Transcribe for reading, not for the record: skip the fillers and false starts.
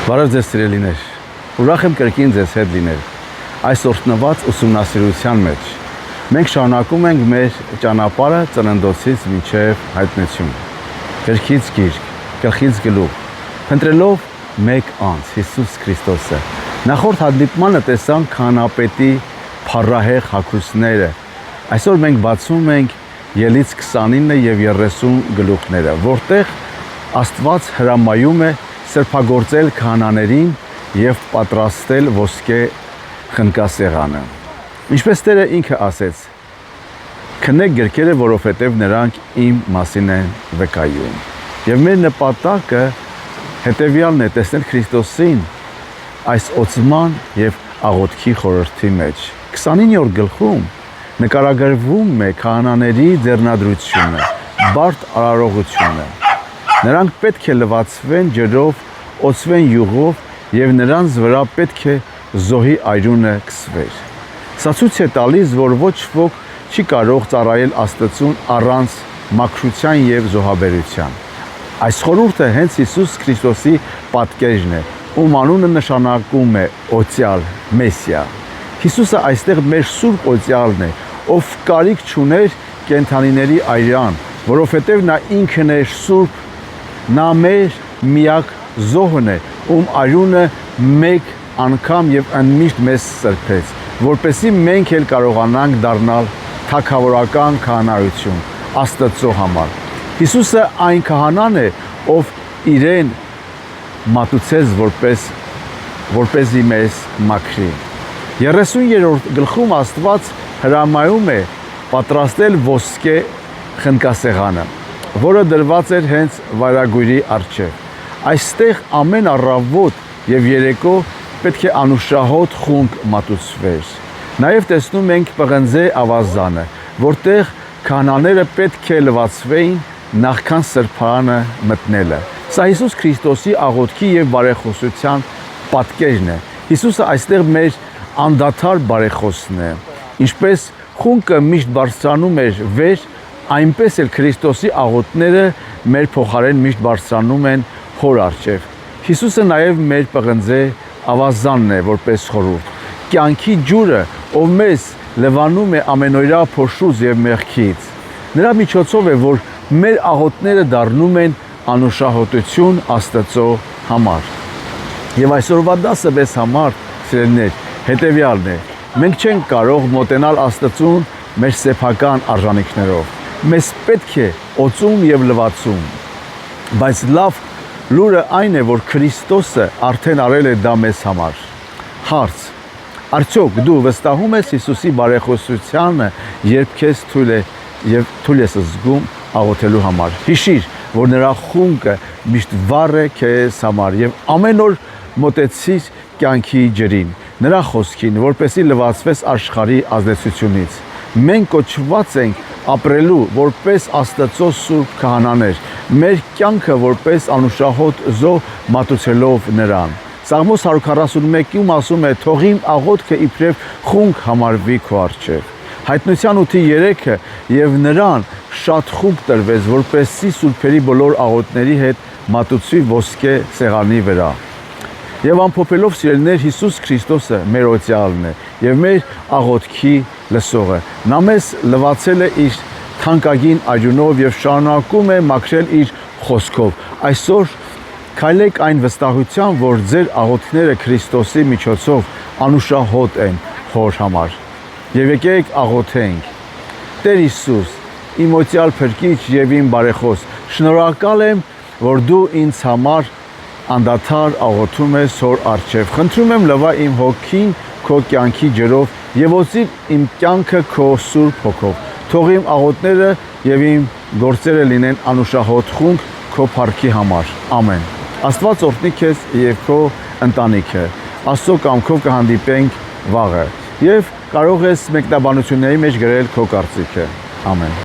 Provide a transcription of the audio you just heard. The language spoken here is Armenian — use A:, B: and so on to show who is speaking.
A: Բարև ձեզ սիրելիներ, ուրախ եմ կրկին ձեզ հետ լինել այս օրհնված ուսումնասիրության մեջ։ Մենք շարունակում ենք մեր ճանապարհը ծննդոցից մինչև հայտնություն, գրքից գիրք, գլխից գլուխ, փնտրելով մեկ անձ, Հիսուս Քրիստոսը։ Նախորդ հանդիպմանը տեսանք քահանապետի փառահեղ հագուստները։ Այսօր մենք բացում ենք Ելից 29 եւ 30 գլուխները, որտեղ Աստված հրամայում է սրբագործել քահանաներին եւ պատրաստել ոսկե խնկասեղանը։ Ինչպես Տերը ինքը ասեց. «Քննեք գրքերը, որովհետեւ նրանք իմ մասին են վկայում»։ Եվ մեր նպատակը հետեւյալն է՝ տեսնել Քրիստոսին այս օծման եւ աղոթքի խորհրդի մեջ։ 29-րդ գլխում նկարագրվում է քահանաների ձեռնադրությունը, բարդ արարողությունը։ Նրանք պետք է լվացվեն ջրով, օծվեն յուղով եւ նրանց վրա պետք է զոհի այրունը քսվեր։ Սա ցույց է տալիս, որ ոչ ոք չի կարող ծառայել Աստծուն առանց մաքրության եւ զոհաբերության։ Այս խորհուրդը հենց Հիսուս Քրիստոսի պատկերն է, ում անունը նշանակում է օծյալ, Մեսիա։ Հիսուսը այստեղ մեր սուրբ օծյալն է, ով կարիք չուներ կենդանիների այրան, որովհետև նա ինքն է սուրբ, նա մեր միակ զոհն է, ում այրունը մեկ անգամ եւ ընդմիշտ մեզ սրբեց, որպեսզի մենք էլ կարողանանք դառնալ թագավորական քահանայություն Աստծո համար։ Հիսուսը այն քահանան է, ով իրեն մատուցեց որպեսզի մեզ մաքրի։ 30-րդ գլխում Աստված հրամայում է պատրաստել ոսկե խնկասեղանը, որը դրված էր հենց վարագույրի առջև։ Այստեղ ամեն առավոտ եւ երեկո պետք է անուշահոտ խունկ մատուցվեր։ Նաեւ տեսնում ենք պղնձե ավազանը, որտեղ քահանաները պետք է լվացվեին նախքան սրբարանը մտնելը։ Սա Հիսուս Քրիստոսի աղոթքի եւ բարեխոսության պատկերն է։ Հիսուսը այստեղ մեր անդադար բարեխոսն է։ Ինչպես խունկը միշտ բարձրանում էր վեր, այնպես էլ Քրիստոսի աղոթները մեր փոխարեն միշտ բարձրանում են Հոր առջև։ Հիսուսը նաև մեր պղնձե ավազանն է որպես խորհուրդ։ Կյանքի ջուրը, ով մեզ լվանում է ամենօրյա փոշուց եւ մեղքից։ Նրա միջոցով է, որ մեր աղոթները դառնում են անուշահոտություն Աստծո համար։ Եվ այսօրվա դասը մեզ համար, սիրելիներ, հետևյալն է. մենք չենք կարող մոտենալ Աստծուն մեր սեփական արժանինքներով։ Մեզ պետք է օծում եւ լվացում։ Բայց լավ լուրը այն է, որ Քրիստոսը արդեն արել է դա մեզ համար։ Հարց. արդյոք դու վստահում ես Հիսուսի բարեխոսությանը, երբ քեզ թույլ ես զգում աղոթելու համար։ Հիշիր, որ նրա խունկը միշտ վառ է քեզ համար եւ ամեն օր մոտեցիր կյանքի ջրին, նրա խոսքին, որպեսզի լվացվես աշխարհի ազդեցությունից։ Մենք կոչված ենք ապրելու որպես Աստծո սուրբ քահանաներ, մեր կյանքը որպես անուշահոտ զոհ մատուցելով նրան։ Սաղմոս 141-ում ասում է. «Թող իմ աղոթքը իբրև խունկ համարվի քո առջև»։ Հայտնության 8:3-ը եւ նրան շատ խումբ տրվեց, որպեսզի սուրբերի բոլոր աղոթների հետ մատուցվի ոսկե սեղանի վրա։ Եվ ամփոփելով, սիրելիներ, Հիսուս Քրիստոսը մեր օծյալն է եւ մեր աղոթքի լսողը։ Նա մեզ լվացել է իր թանկագին այրունով եւ շարունակում է մաքրել իր խոսքով։ Այսօր քայլեք այն վստահությամբ, որ ձեր աղոթքները Քրիստոսի միջոցով անուշահոտ են Հոր համար։ Եվ եկեք աղոթենք։ Տեր Հիսուս, իմ օծյալ փրկիչ եւ իմ բարեխոս, շնորհակալ եմ, որ դու ինձ համար անդադար աղոթում ես Հոր առջև։ Խնդրում եմ լվա իմ հոգին քո կյանքի ջրով եւ օծիր իմ կյանքը քո սուրբ հոգով։ Թող իմ աղոթները եւ իմ գործերը լինեն անուշահոտ խունկ քո փառքի համար։ Ամեն։ Աստված օրհնի քեզ եւ քո ընտանիքը։ Աստծո կամքով կհանդիպենք վաղը եւ կարող ես մեկնաբանությունների մեջ գրել քո կարծիքը։ Ամեն։